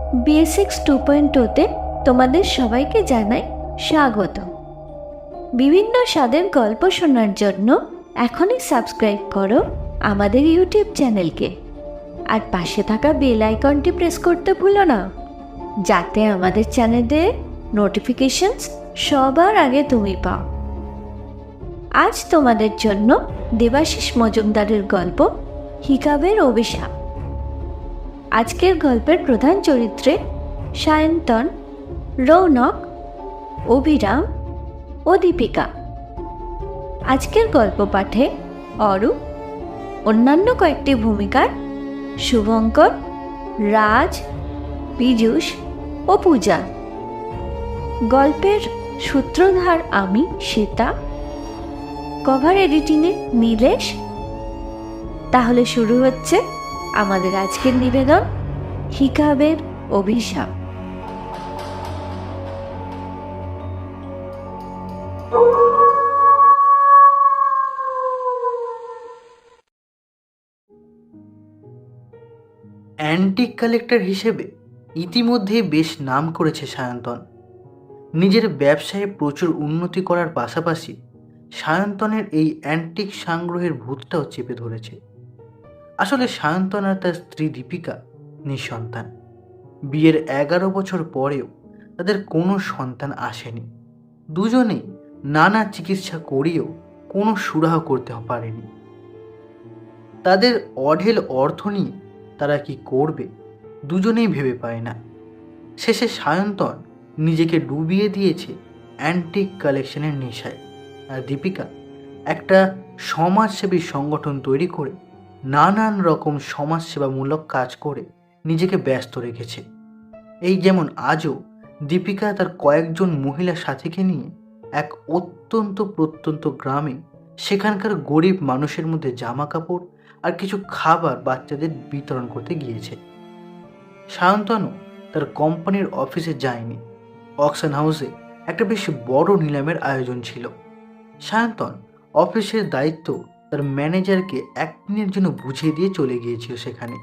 Basics 2.0-তে তোমাদের সবাইকে জানাই স্বাগত। বিভিন্ন স্বাদের গল্প শোনার জন্য এখনই সাবস্ক্রাইব করো আমাদের ইউটিউব চ্যানেলকে, আর পাশে থাকা বেল আইকনটি প্রেস করতে ভুলো না, যাতে আমাদের চ্যানেলের নোটিফিকেশনস সবার আগে তুমি পাও। আজ তোমাদের জন্য দেবাশিস মজুমদারের গল্প হিকাবের অভিশাপ। আজকের গল্পের প্রধান চরিত্রে সায়ন্তন, রৌনক, অভিরাম ও দীপিকা। আজকের গল্প পাঠে অরূপ, অন্যান্য কয়েকটি ভূমিকার শুভঙ্কর, রাজ, পীযূষ ও পূজা। গল্পের সূত্রধার আমি, শ্বেতা। কভার এডিটিংয়ে নীলেশ। তাহলে শুরু হচ্ছে আমাদের আজকের নিবেদন হিকাবের অভিশাপ। অ্যান্টিক কালেক্টর হিসেবে ইতিমধ্যেই বেশ নাম করেছে সায়ন্তন। নিজের ব্যবসায়ে প্রচুর উন্নতি করার পাশাপাশি সায়ন্তনের এই অ্যান্টিক সংগ্রহের ভূতটাও চেপে ধরেছে। আসলে সায়ন্তন আর তার স্ত্রী দীপিকা নিঃসন্তান। বিয়ের 11 বছর পরেও তাদের কোনো সন্তান আসেনি। দুজনেই নানা চিকিৎসা করিয়েও কোনো সুরাহা করতে পারেনি। তাদের অঢেল অর্থ নিয়ে তারা কি করবে দুজনেই ভেবে পায় না। শেষে সায়ন্তন নিজেকে ডুবিয়ে দিয়েছে অ্যান্টিক কালেকশনের নেশায়, আর দীপিকা একটা সমাজসেবী সংগঠন তৈরি করে নানান রকম সমাজসেবামূলক কাজ করে নিজেকে ব্যস্ত রেখেছে। এই যেমন আজও দীপিকা তার কয়েকজন মহিলা সাথীকে নিয়ে এক অত্যন্ত প্রত্যন্ত গ্রামে সেখানকার গরিব মানুষের মধ্যে জামা কাপড় আর কিছু খাবার বাচ্চাদের বিতরণ করতে গিয়েছে। সায়ন্তনও তার কোম্পানির অফিসে যায়নি। অকশন হাউসে একটা বেশ বড় নিলামের আয়োজন ছিল। সায়ন্তন অফিসের দায়িত্ব তার ম্যানেজারকে একদিনের জন্য বুঝিয়ে দিয়ে চলে গিয়েছিল সেখানে,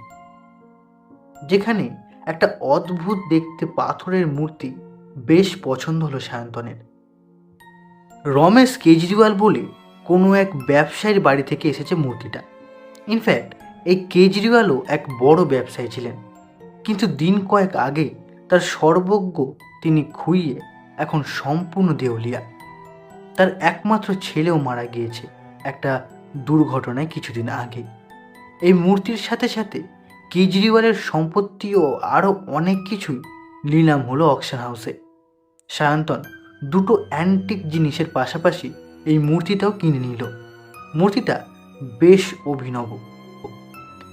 যেখানে একটা অদ্ভুত দেখতে পাথরের মূর্তি বেশ পছন্দ হলো সায়ন্তনের। রমেশ কেজরিওয়াল বলে কোনো এক ব্যবসায়ীর বাড়ি থেকে এসেছে মূর্তিটা। ইনফ্যাক্ট এই কেজরিওয়ালও এক বড় ব্যবসায়ী ছিলেন, কিন্তু দিন কয়েক আগেই তার সর্বজ্ঞ তিনি খুইয়ে এখন সম্পূর্ণ দেউলিয়া। তার একমাত্র ছেলেও মারা গিয়েছে একটা দুর্ঘটনায় কিছুদিন আগে। এই মূর্তির সাথে সাথে কেজরিওয়ালের সম্পত্তি ও আরও অনেক কিছুই নিলাম হলো অকশন হাউসে। সায়ন্তন দুটো অ্যান্টিক জিনিসের পাশাপাশি এই মূর্তিটাও কিনে নিল। মূর্তিটা বেশ অভিনব।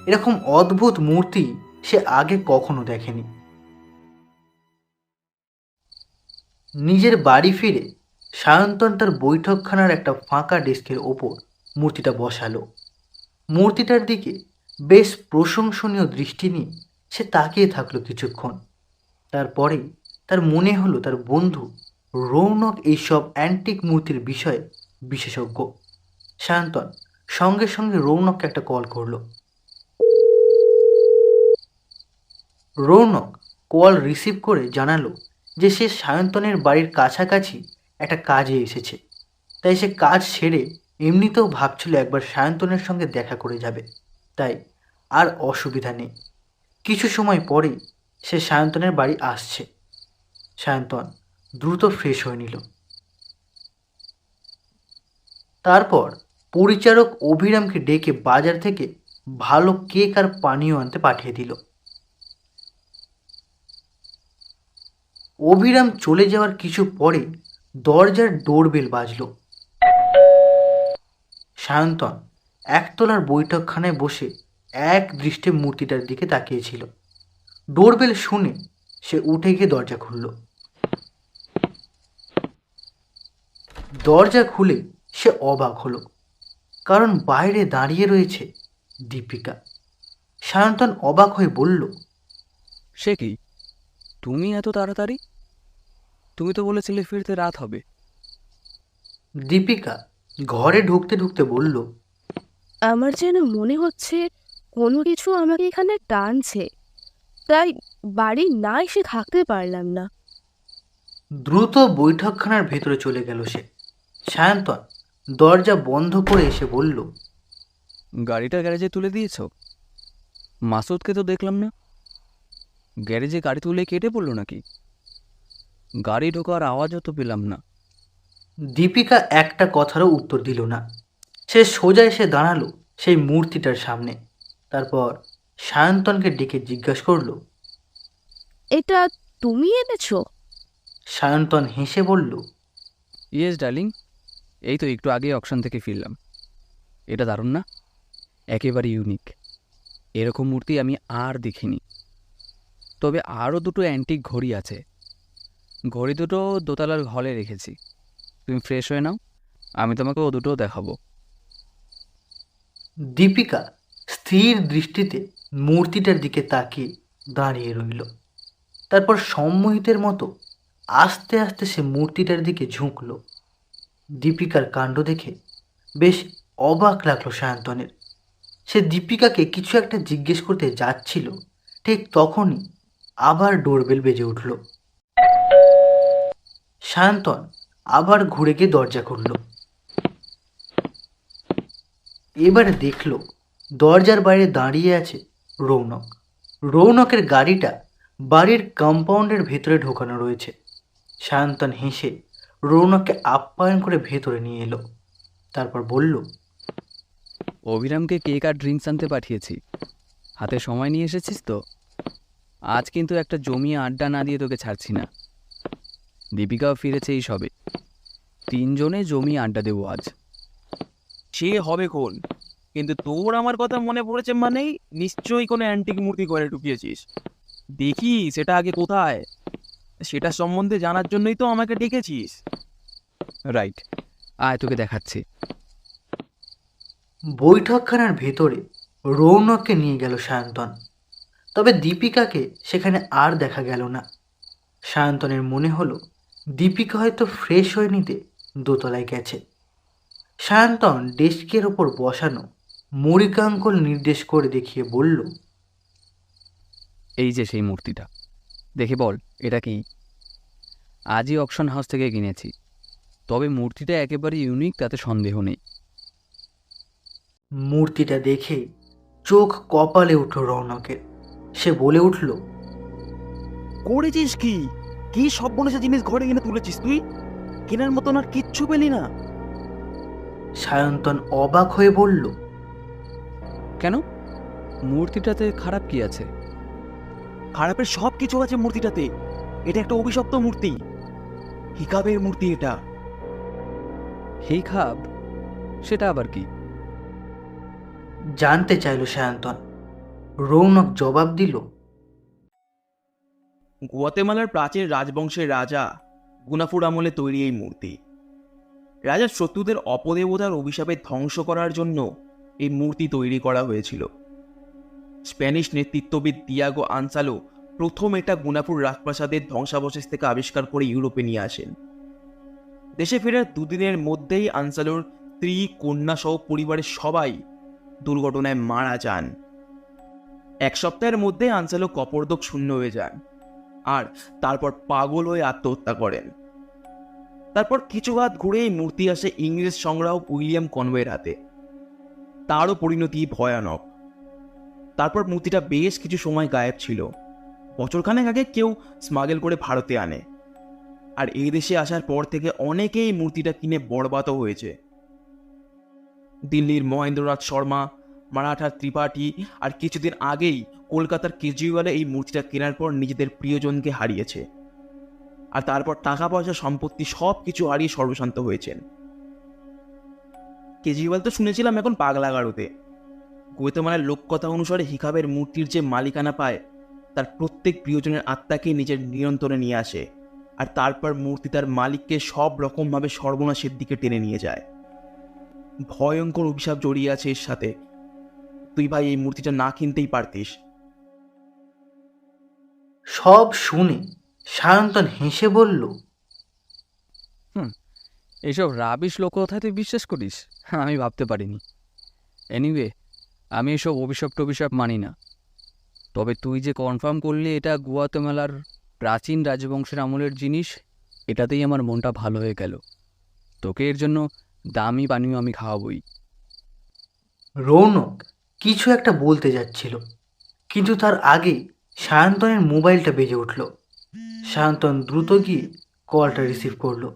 এরকম অদ্ভুত মূর্তি সে আগে কখনো দেখেনি। নিজের বাড়ি ফিরে সায়ন্তন তার বৈঠকখানার একটা ফাঁকা ডেস্কের ওপর মূর্তিটা বসালো। মূর্তিটার দিকে বেশ প্রশংসনীয় দৃষ্টি নিয়ে সে তাকিয়ে থাকলো কিছুক্ষণ। তারপরেই তার মনে হলো তার বন্ধু রৌনক এইসব অ্যান্টিক মূর্তির বিষয়ে বিশেষজ্ঞ। সায়ন্তন সঙ্গে সঙ্গে রৌনককে একটা কল করলো। রৌনক কল রিসিভ করে জানালো যে সে সায়ন্তনের বাড়ির কাছাকাছি একটা কাজে এসেছে, তাই সে কাজ সেরে এমনিতেও ভাবছিল একবার সায়ন্তনের সঙ্গে দেখা করে যাবে, তাই আর অসুবিধা নেই। কিছু সময় পরেই সে সায়ন্তনের বাড়ি আসছে। সায়ন্তন দ্রুত ফ্রেশ হয়ে নিল। তারপর পরিচারক অভিরামকে ডেকে বাজার থেকে ভালো কেক আর পানীয় আনতে পাঠিয়ে দিল। অভিরাম চলে যাওয়ার কিছু পরে দরজার ডোরবেল বাজল। সায়ন্তন একতলার বৈঠকখানায় বসে এক দৃষ্টে মূর্তিটার দিকে তাকিয়েছিল। ডোরবেল শুনে সে উঠে গিয়ে দরজা খুলল। দরজা খুলে সে অবাক হলো, কারণ বাইরে দাঁড়িয়ে রয়েছে দীপিকা। সায়ন্তন অবাক হয়ে বলল, সে কি, তুমি এত তাড়াতাড়ি? তুমি তো বলেছিলে ফিরতে রাত হবে। দীপিকা ঘরে ঢুকতে ঢুকতে বলল, আমার যেন মনে হচ্ছে কোনো কিছু আমাকে এখানে টানছে, তাই বাড়ি না এসে থাকতে পারলাম না। দ্রুত বৈঠকখানার ভেতরে চলে গেল সে। সায়ন্তন দরজা বন্ধ করে এসে বলল, গাড়িটা গ্যারেজে তুলে দিয়েছো? মাসুদকে তো দেখলাম না। গ্যারেজে গাড়ি তুলে কেটে পড়লো নাকি? গাড়ি ঢোকার আওয়াজও তো পেলাম না। দীপিকা একটা কথারও উত্তর দিল না। সে সোজা এসে দাঁড়ালো সেই মূর্তিটার সামনে। তারপর সায়ন্তনকে ডেকে জিজ্ঞাসা করলো। এটা তুমি এনেছো? সায়ন্তন হেসে বলল, ইয়েস ডার্লিং, এই তো একটু আগে অকশন থেকে ফিরলাম। এটা দারুণ না? একেবারে ইউনিক। এরকম মূর্তি আমি আর দেখিনি। তবে আরও দুটো অ্যান্টিক ঘড়ি আছে। ঘড়ি দুটো দোতলার হলে রেখেছি। তুমি ফ্রেশ হয়ে নাও, আমি তোমাকে ও দুটোও দেখাবো। দীপিকা স্থির দৃষ্টিতে মূর্তিটার দিকে তাকিয়ে দাঁড়িয়ে রইল। তারপর সম্মোহিতের মতো আস্তে আস্তে সে মূর্তিটার দিকে ঝুঁকল। দীপিকার কাণ্ড দেখে বেশ অবাক লাগলো সায়ন্তনের। সে দীপিকাকে কিছু একটা জিজ্ঞেস করতে যাচ্ছিল, ঠিক তখনই আবার ডোরবেল বেজে উঠল। সায়ন্তন আবার ঘুরে গিয়ে দরজা খুলল। এবারে দেখল দরজার বাইরে দাঁড়িয়ে আছে রৌনক। রৌনকের গাড়িটা বাড়ির কম্পাউন্ডের ভেতরে ঢোকানো রয়েছে। সায়ন্তন হেসে রৌনককে আপ্যায়ন করে ভেতরে নিয়ে এলো। তারপর বলল, অভিরামকে কেক আর ড্রিঙ্কস আনতে পাঠিয়েছি। হাতে সময় নিয়ে এসেছিস তো? আজ কিন্তু একটা জমিয়ে আড্ডা না দিয়ে তোকে ছাড়ছি না। দীপিকাও ফিরেছে এই সবে। তিনজনে জমিয়ে আড্ডা দেবো আজ। সে হবে কোন, কিন্তু তোর আমার কথা মনে পড়েছে মানেই নিশ্চয়ই কোনো অ্যান্টিক মূর্তি করে ঢুকিয়েছিস। দেখি সেটা আগে কোথায়, সেটা সম্বন্ধে জানার জন্যই তো আমাকে ডেকেছিস। রাইট, আয় তোকে দেখাচ্ছি। বৈঠকখানার ভেতরে রৌনককে নিয়ে গেল সায়ন্তন। তবে দীপিকাকে সেখানে আর দেখা গেল না। সায়ন্তনের মনে হলো দীপিকা হয়তো ফ্রেশ হয়ে নিতে দোতলায় গেছে। সায়ন্তন ডেস্কের ওপর বসানো মরিকাঙ্কল নির্দেশ করে দেখিয়ে বলল, এই যে সেই মূর্তিটা, দেখে বল এটা কি? আজই অকশন হাউস থেকে কিনেছি। তবে মূর্তিটা একেবারে ইউনিক, তাতে সন্দেহ নেই। মূর্তিটা দেখে চোখ কপালে উঠল রৌনকের। সে বলে উঠল, করেছিস কি? কি সব বনেছে জিনিস ঘরে এনে তুলেছিস তুই? কেনার মতন আর কিচ্ছু পেলি না? সায়ন্তন অবাক হয়ে বলল, কেন? মূর্তিটাতে খারাপ কি আছে? খারাপের সব কিছু আছে মূর্তিটাতে। এটা একটা অভিশপ্ত মূর্তি, হিকাবের মূর্তি এটা। হেই খাব, সেটা আবার কি? জানতে চাইল সায়ন্তন। রৌনক জবাব দিল, গুয়াতেমালার প্রাচীন রাজবংশের রাজা গুনাফুর আমলে তৈরি এই মূর্তি। রাজার শত্রুদের অপদেবতার অভিশাপে ধ্বংস করার জন্য এই মূর্তি তৈরি করা হয়েছিল। স্প্যানিশ নেতৃত্ববিদ দিয়াগো আনসালো প্রথম এটা গুনাফুর রাজপ্রাসাদের ধ্বংসাবশেষ থেকে আবিষ্কার করে ইউরোপে নিয়ে আসেন। দেশে ফেরার দুদিনের মধ্যেই আনসালোর স্ত্রী, কন্যা সহ পরিবারের সবাই দুর্ঘটনায় মারা যান। এক সপ্তাহের মধ্যে আনসালো কপর্দক শূন্য হয়ে যান আর তারপর পাগল হয়ে আত্মহত্যা করেন। তারপর কিছু হাত ঘুরে এই মূর্তি আসে ইংরেজ সংগ্রাহক উইলিয়াম কনওয়ের হাতে। তারও পরিণতি ভয়ানক। তারপর মূর্তিটা বেশ কিছু সময় গায়েব ছিল। বছরখানেক আগে কেউ স্মাগল করে ভারতে আনে, আর এই দেশে আসার পর থেকে অনেকেই এই মূর্তিটা কিনে বরবাদও হয়েছে। দিল্লির মহেন্দ্রনাথ শর্মা, মারাঠার ত্রিপাঠী আর কিছুদিন আগেই কলকাতার কেজরিওয়ালে এই মূর্তিটা কেনার পর নিজেদের প্রিয়জনকে হারিয়েছে। আর তারপর টাকা পয়সা, সম্পত্তি সব কিছু হারিয়ে সর্বশান্ত হয়েছেন। কেজরিওয়াল তো শুনেছিলাম এখন পাগলাগারোতে। গুয়াতেমালার লোককথা অনুসারে হিকাবের মূর্তির যে মালিকানা পায়, তার প্রত্যেক প্রিয়জনের আত্মাকে নিজের নিয়ন্ত্রণে নিয়ে আসে, আর তারপর মূর্তি তার মালিককে সব রকমভাবে সর্বনাশের দিকে টেনে নিয়ে যায়। ভয়ঙ্কর অভিশাপ জড়িয়ে আছে এর সাথে। তুই ভাই এই মূর্তিটা না কিনতেই পারতিস। সব শুনে সায়ন্তন হেসে বলল, এইসব রাবিশ লোককথায় তুই বিশ্বাস করিস? আমি ভাবতে পারিনি। এনিওয়ে, আমি এসব অভিশাপ টভিশাপ মানি না। তবে তুই যে কনফার্ম করলি এটা গুয়াতেমালার প্রাচীন রাজবংশের আমলের জিনিস, এটাতেই আমার মনটা ভালো হয়ে গেল। তোকে এর জন্য দামি পানীয় আমি খাওয়াবই। রৌনক কিছু একটা বলতে যাচ্ছিল, কিন্তু তার আগেই সায়ন্তনের মোবাইলটা বেজে উঠল। সায়ন্তন দ্রুত গিয়ে কলটা রিসিভ করলো।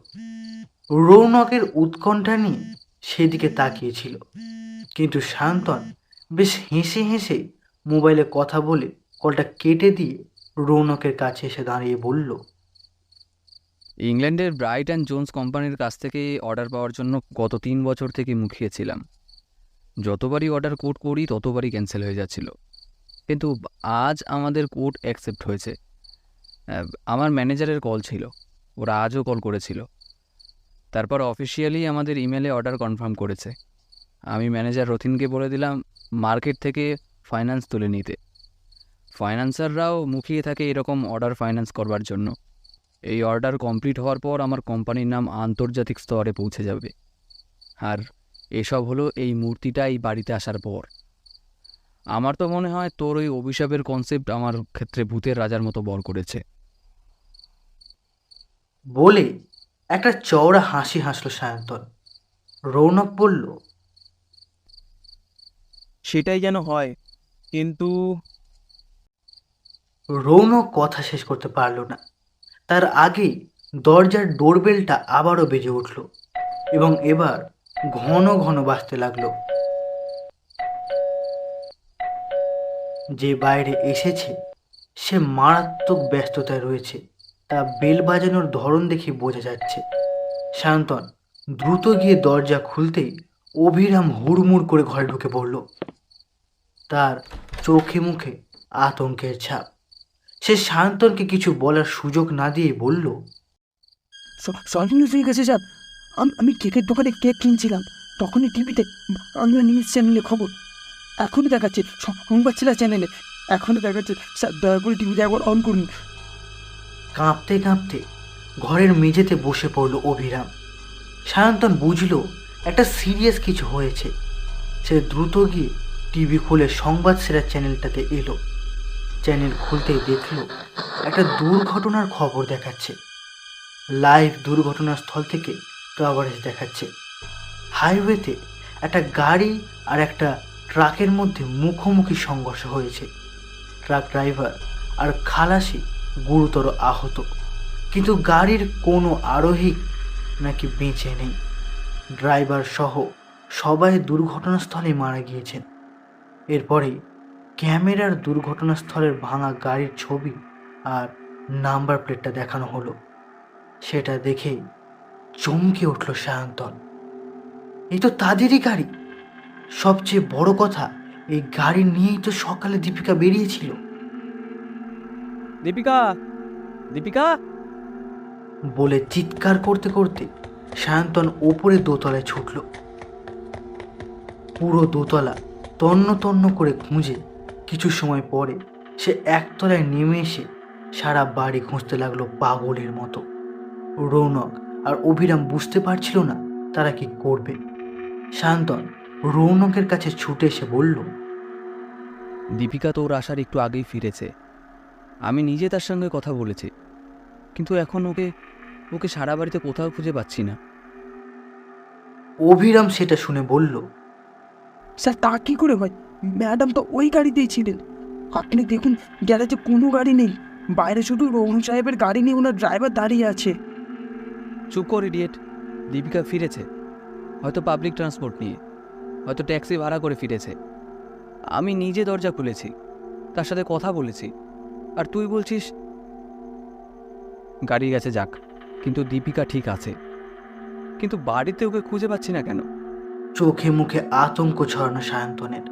রৌনকের উৎকণ্ঠা নিয়ে সেদিকে তাকিয়েছিল, কিন্তু সায়ন্তন বেশ হেসে হেসে মোবাইলে কথা বলে কলটা কেটে দিয়ে রৌনকের কাছে এসে দাঁড়িয়ে বলল, ইংল্যান্ডের ব্রাইট অ্যান্ড জোন্স কোম্পানির কাছ থেকে অর্ডার পাওয়ার জন্য গত 3 বছর থেকে মুখিয়েছিলাম। যতবারই অর্ডার কোড করি ততবারই ক্যান্সেল হয়ে যাচ্ছিল, কিন্তু আজ আমাদের কোড অ্যাকসেপ্ট হয়েছে। আমার ম্যানেজারের কল ছিল, ওরা আজও কল করেছিল। তারপর অফিসিয়ালি আমাদের ইমেলে অর্ডার কনফার্ম করেছে। আমি ম্যানেজার রথিনকে বলে দিলাম মার্কেট থেকে ফাইন্যান্স তুলে নিতে। ফাইন্যান্সাররাও মুখিয়ে থাকে এরকম অর্ডার ফাইন্যান্স করবার জন্য। এই অর্ডার কমপ্লিট হওয়ার পর আমার কোম্পানির নাম আন্তর্জাতিক স্তরে পৌঁছে যাবে। আর এসব হলো এই মূর্তিটা এই বাড়িতে আসার পর। আমার তো মনে হয় তোর ওই অভিশাপের কনসেপ্ট আমার ক্ষেত্রে ভূতের রাজার মতো বর করেছে। বলে একটা চওড়া হাসি হাসল সায়ন্তন। রৌনক বলল, সেটাই যেন হয়, কিন্তু রৌনক কথা শেষ করতে পারল না। তার আগেই দরজার ডোরবেলটা আবারও বেজে উঠল এবং এবার ঘন ঘন বাজতে লাগলো। যে বাইরে এসেছে সে মারাত্মক ব্যস্ততায় রয়েছে, তা বেল বাজানোর ধরন দেখে বোঝা যাচ্ছে। সায়ন্তন দ্রুত গিয়ে দরজা খুলতেই অভিরাম হুড়মুড় করে ঘরে ঢুকে পড়ল। তার চোখে মুখে আতঙ্কের ছাপ। সে সায়ন্তনকে কিছু বলার সুযোগ না দিয়ে বলল, সরি হয়ে গেছে স্যার। আমি কেকের দোকানে কেক কিনছিলাম, তখনই টিভিতে বাংলা নিউজ চ্যানেলে খবর, এখনই দেখাচ্ছে সংবাদশিলা চ্যানেলে, এখনই দেখাচ্ছে স্যার, দয়া করে টিভিতে একবার অন করুন। কাঁপতে কাঁপতে ঘরের মেঝেতে বসে পড়ল অভিরাম। সায়ন্তন বুঝল একটা সিরিয়াস কিছু হয়েছে। সে দ্রুত গিয়ে টিভি খুলে সংবাদ সেরা চ্যানেলটাতে এলো। চ্যানেল খুলতেই দেখল একটা দুর্ঘটনার খবর দেখাচ্ছে। লাইভ দুর্ঘটনাস্থল থেকে কভারেজ দেখাচ্ছে। হাইওয়েতে একটা গাড়ি আর একটা ট্রাকের মধ্যে মুখোমুখি সংঘর্ষ হয়েছে। ট্রাক ড্রাইভার আর খালাসি গুরুতর আহত, কিন্তু গাড়ির কোনো আরোহী নাকি বেঁচে নেই। ড্রাইভার সহ সবাই দুর্ঘটনাস্থলে মারা গিয়েছেন। এরপরেই ক্যামেরার দুর্ঘটনাস্থলের ভাঙা গাড়ির ছবি আর নাম্বার প্লেটটা দেখানো হলো। সেটা দেখেই চমকে উঠল সায়ন্তন। এই তো তাদেরই গাড়ি। সবচেয়ে বড় কথা, এই গাড়ি নিয়েই তো সকালে দীপিকা বেরিয়েছিল। দীপিকা, দীপিকা! বলে চিৎকার করতে করতে সায়ন্তন ওপরে দোতলায় ছুটল। পুরো দোতলা তন্ন তন্ন করে খুঁজে কিছু সময় পরে সে একতলায় নেমে এসে সারা বাড়ি খুঁজতে লাগলো পাগলের মতো। রৌনক আর অভিরাম বুঝতে পারছিল না তারা কি করবে। সায়ন্তন রৌনকের কাছে ছুটে এসে বলল, দীপিকা তোর আসার একটু আগেই ফিরেছে। আমি নিজে তার সঙ্গে কথা বলেছি, কিন্তু এখন ওকে সারা বাড়িতে কোথাও খুঁজে পাচ্ছি না। অভিরাম সেটা শুনে বলল, স্যার তা কী করে হয়? ম্যাডাম তো ওই গাড়িতেই ছিলেন। আপনি দেখুন, গ্যারেজে কোনো গাড়ি নেই, বাইরে শুধু রৌনক সাহেবের গাড়ি নিয়ে ওনার ড্রাইভার দাঁড়িয়ে আছে। চুপ কর ইডিয়েট। দীপিকা ফিরেছে, হয়তো পাবলিক ট্রান্সপোর্ট নিয়ে, হয়তো ট্যাক্সি ভাড়া করে ফিরেছে। আমি নিজে দরজা খুলেছি, তার সাথে কথা বলেছি, আর তুই বলছিস গাড়ি গেছে যাক, কিন্তু দীপিকা ঠিক আছে। কিন্তু বাড়িতে ওকে খুঁজে পাচ্ছি না কেন? চোখে মুখে আতঙ্ক ছড়ানো সায়ন্তনের।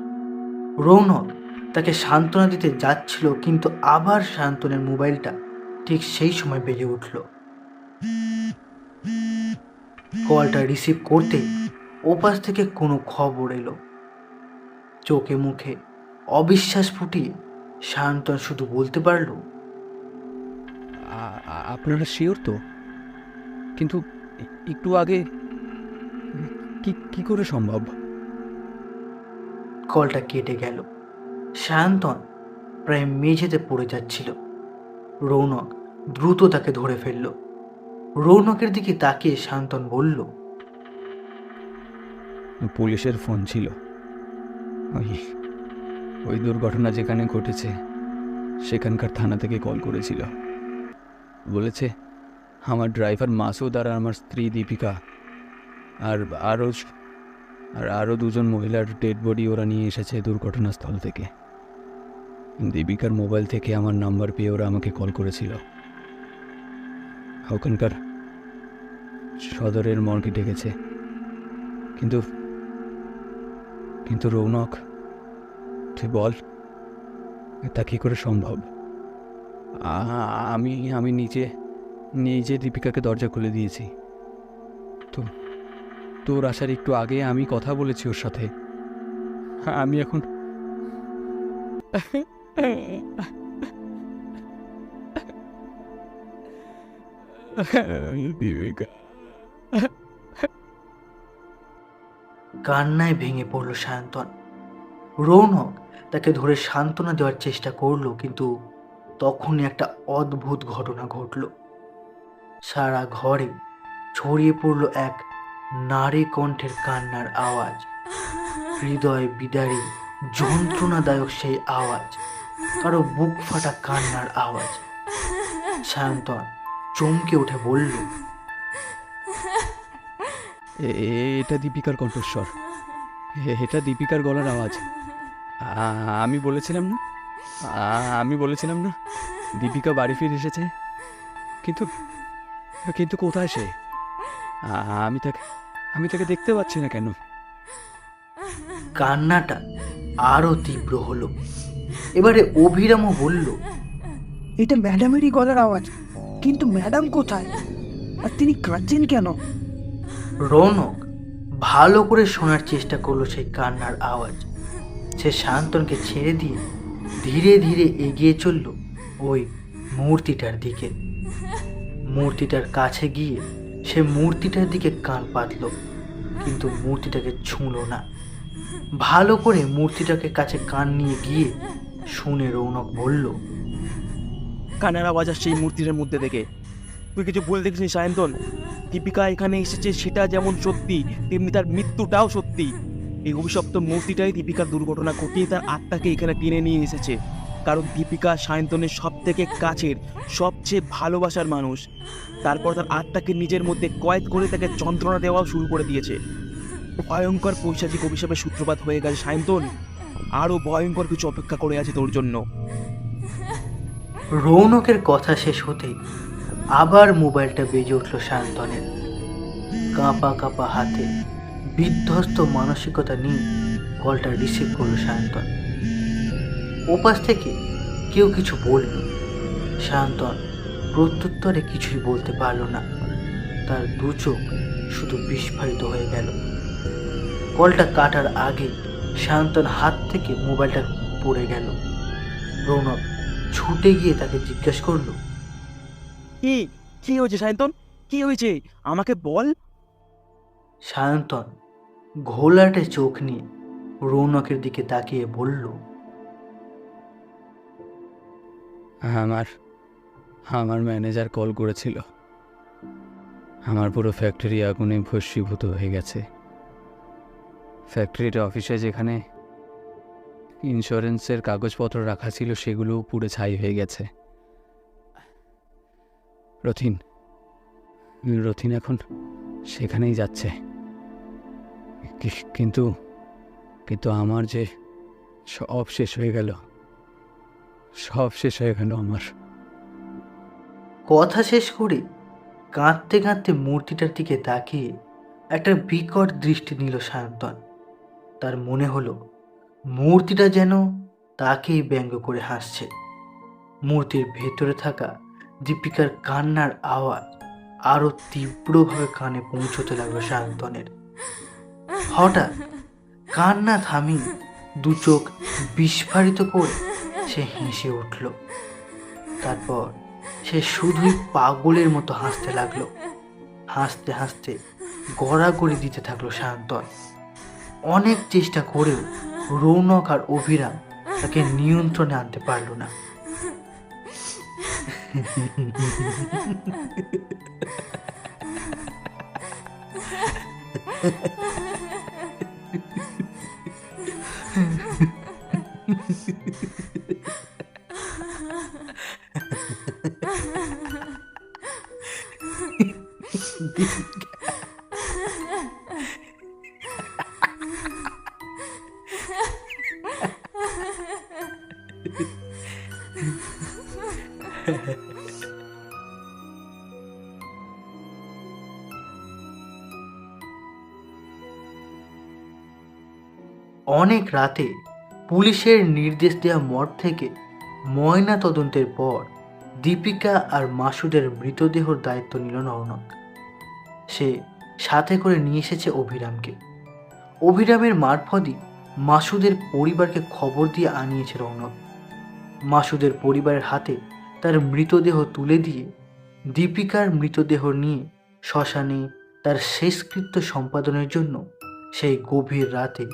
রৌনক তাকে সান্ত্বনা দিতে যাচ্ছিল, কিন্তু আবার সায়ন্তনের মোবাইলটা ঠিক সেই সময় বেজে উঠল। কলটা রিসিভ করতে ওপাশ থেকে কোনো খবর এলো। চোখে মুখে অবিশ্বাস ফুটিয়ে সায়ন্তন শুধু বলতে পারল, আপনারা শিওর তো? কিন্তু একটু আগে কি করে সম্ভব? কলটা কেটে গেল। সায়ন্তন প্রায় মেঝেতে পড়ে যাচ্ছিল। রৌনক দ্রুত তাকে ধরে ফেলল। রৌনকের দিকে তাকিয়ে শান্তন বলল, পুলিশের ফোন ছিল। ওই ওই দুর্ঘটনা যেখানে ঘটেছে সেখানকার থানা থেকে কল করেছিল। বলেছে আমার ড্রাইভার মাসুদ আর আমার স্ত্রী দীপিকা আর আরও দুজন মহিলার ডেড বডি ওরা নিয়ে এসেছে দুর্ঘটনাস্থল থেকে। দীপিকার মোবাইল থেকে আমার নাম্বার পেয়ে ওরা আমাকে কল করেছিল। ওখানকার সদরের মর্গে ডেকেছে, কিন্তু কিন্তু রৌনক, তুই বল তা কী করে সম্ভব? আমি নিজে দীপিকাকে দরজা খুলে দিয়েছি। তো তোর আসার একটু আগে আমি কথা বলেছি ওর সাথে। আমি এখন দীপিকা। কান্নায় ভেঙে পড়ল সায়ন্তন। রৌনক তাকে ধরে সান্ত্বনা দেওয়ার চেষ্টা করলো, কিন্তু তখনই একটা অদ্ভুত ঘটনা ঘটল। সারা ঘরে ছড়িয়ে পড়ল এক নারী কণ্ঠের কান্নার আওয়াজ। হৃদয় বিদারী যন্ত্রণাদায়ক সেই আওয়াজ, কারো বুক ফাটা কান্নার আওয়াজ। সায়ন্তন চমকে উঠে বলল, এটা দীপিকার কণ্ঠস্বর, এটা দীপিকার গলার আওয়াজ। আমি বলেছিলাম না দীপিকা বাড়ি ফিরে এসেছে, কিন্তু কিন্তু কোথায় সে? আমি তাকে দেখতে পাচ্ছি না কেন? কান্নাটা আরো তীব্র হলো। এবারে অভিরামও বলল, এটা ম্যাডামেরই গলার আওয়াজ, কিন্তু ম্যাডাম কোথায় আর তিনি কাঁদছেন কেন? রৌনক ভালো করে শোনার চেষ্টা করলো সেই কান্নার আওয়াজ। সে শান্তনকে ছেড়ে দিয়ে ধীরে ধীরে এগিয়ে চলল ওই মূর্তিটার দিকে। মূর্তিটার কাছে গিয়ে সে মূর্তিটার দিকে কান পাতল, কিন্তু মূর্তিটাকে ছুঁল না। ভালো করে মূর্তিটাকে কাছে কান নিয়ে গিয়ে শুনে রৌনক বলল, কান্নার আওয়াজ আসছে এই মূর্তিটার মধ্যে থেকে। তুই কিছু বলে দেখিস সায়ন্তন, দীপিকা এখানে এসেছে সেটা যেমন সত্যি, তেমনি তার মৃত্যুটাও সত্যি। এই অভিশপ্ত মূর্তিটাই দীপিকার দুর্ঘটনা ঘটিয়ে তার আত্মাকে এখানে টেনে নিয়ে এসেছে। কারণ দীপিকা সায়ন্তনের সব থেকে কাছের, সবচেয়ে ভালোবাসার মানুষ। তারপর তার আত্মাকে নিজের মধ্যে কয়েদ করে তাকে যন্ত্রণা দেওয়াও শুরু করে দিয়েছে। ভয়ঙ্কর পৈশাচিক অভিশাপের সূত্রপাত হয়ে গেছে সায়ন্তন। আরও ভয়ঙ্কর কিছু অপেক্ষা করে আছে তোর জন্য। রৌনকের কথা শেষ হতেই আবার মোবাইলটা বেজে উঠল সায়ন্তনের। কাঁপা কাঁপা হাতে বিধ্বস্ত মানসিকতা নিয়ে কলটা রিসিভ করলো সায়ন্তন। ওপাশ থেকে কেউ কিছু বলল। সায়ন্তন প্রত্যুত্তরে কিছুই বলতে পারল না। তার দু চোখ শুধু বিস্ফারিত হয়ে গেল। কলটা কাটার আগে সায়ন্তন হাত থেকে মোবাইলটা পড়ে গেল। রৌনক ছুটে গিয়ে তাকে জিজ্ঞেস করলো, কি হয়েছে সায়ন্তন? কি হয়েছে আমাকে বল। সায়ন্তন ঘোলাটে চোখ নিয়ে রৌনকের দিকে তাকিয়ে বলল, আমার ম্যানেজার কল করেছিল। আমার পুরো ফ্যাক্টরি আগুনে ভস্মীভূত হয়ে গেছে। ফ্যাক্টরির অফিসে যেখানে ইন্স্যুরেন্সের কাগজপত্র রাখা ছিল সেগুলো পুরো ছাই হয়ে গেছে। রথিন এখন সেখানেই যাচ্ছে। কিন্তু আমার যে সব শেষ হয়ে গেল আমার। কথা শেষ করে কাঁদতে কাঁদতে মূর্তিটার দিকে তাকিয়ে একটা বিকট দৃষ্টি নিল সায়ন্তন। তার মনে হলো মূর্তিটা যেন তাকেই ব্যঙ্গ করে হাসছে। মূর্তির ভেতরে থাকা দীপিকার কান্নার আওয়াজ আরো তীব্রভাবে কানে পৌঁছতে লাগলো সায়ন্তনের। হঠাৎ কান্না থামিয়ে দু চোখ বিস্ফারিত করে সে হেসে উঠল। তারপর সে শুধুই পাগলের মতো হাসতে লাগলো। হাসতে হাসতে গড়াগড়ি দিতে থাকলো সায়ন্তন। অনেক চেষ্টা করেও রৌনক আর অভিরাম তাকে নিয়ন্ত্রণে আনতে পারল না। অনেক রাতে পুলিশের নির্দেশ দেওয়া মর্গ থেকে ময়না তদন্তের পর দীপিকা আর মাসুদের মৃতদেহর দায়িত্ব নিল রৌনক। সে সাথে করে নিয়ে এসেছে অভিরামকে। অভিরামের মারফতই মাসুদের পরিবারকে খবর দিয়ে আনিয়েছে রৌনক। মাসুদের পরিবারের হাতে তার মৃতদেহ তুলে দিয়ে দীপিকার মৃতদেহ নিয়ে শ্মশানে তার শেষকৃত্য সম্পাদনের জন্য সেই গভীর রাতে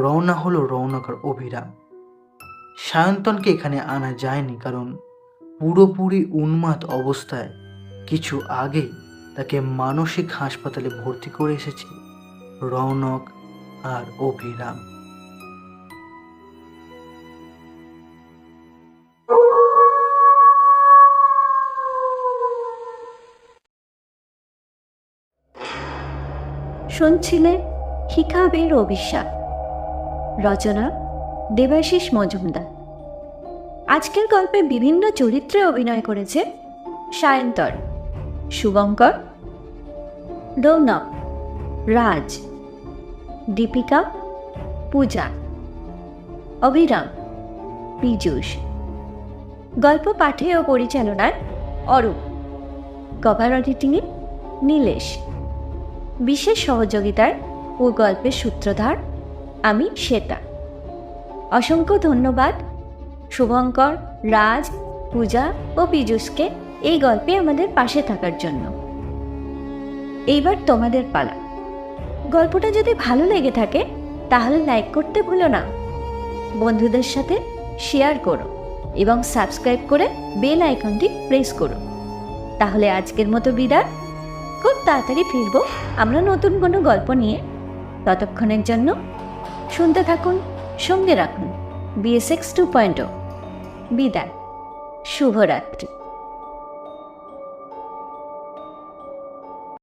রওনা হলো রৌনক আর অভিরাম। সায়ন্তনকে এখানে আনা যায়নি, কারণ পুরোপুরি উন্মাদ অবস্থায় কিছু আগেই তাকে মানসিক হাসপাতালে ভর্তি করে এসেছে রৌনক আর অভিরাম। শুনছিলে হিকাবের অভিশাপ, রচনা দেবাশিস মজুমদার। আজকের গল্পে বিভিন্ন চরিত্রে অভিনয় করেছে সায়ন্তন, শুভঙ্কর, রৌনক, রাজ, দীপিকা, পূজা, অভিরাম, পীযূষ। গল্প পাঠে ও পরিচালনায় অরূপ, কভার এডিটিংয়ে নীলেশ। বিশেষ সহযোগিতায় ও গল্পের সূত্রধার আমি শ্বেতা। অসংখ্য ধন্যবাদ শুভঙ্কর, রাজ, পূজা ও পীযূষকে এই গল্পে আমাদের পাশে থাকার জন্য। এইবার তোমাদের পালা। গল্পটা যদি ভালো লেগে থাকে তাহলে লাইক করতে ভুলো না, বন্ধুদের সাথে শেয়ার করো এবং সাবস্ক্রাইব করে বেল আইকনটি প্রেস করো। তাহলে আজকের মতো বিদায়। খুব তাড়াতাড়ি ফিরবো আমরা নতুন কোনো গল্প নিয়ে। ততক্ষণের জন্য শুনতে থাকুন, সঙ্গে রাখুন BSX 2.0। বিদায়, শুভরাত্রি।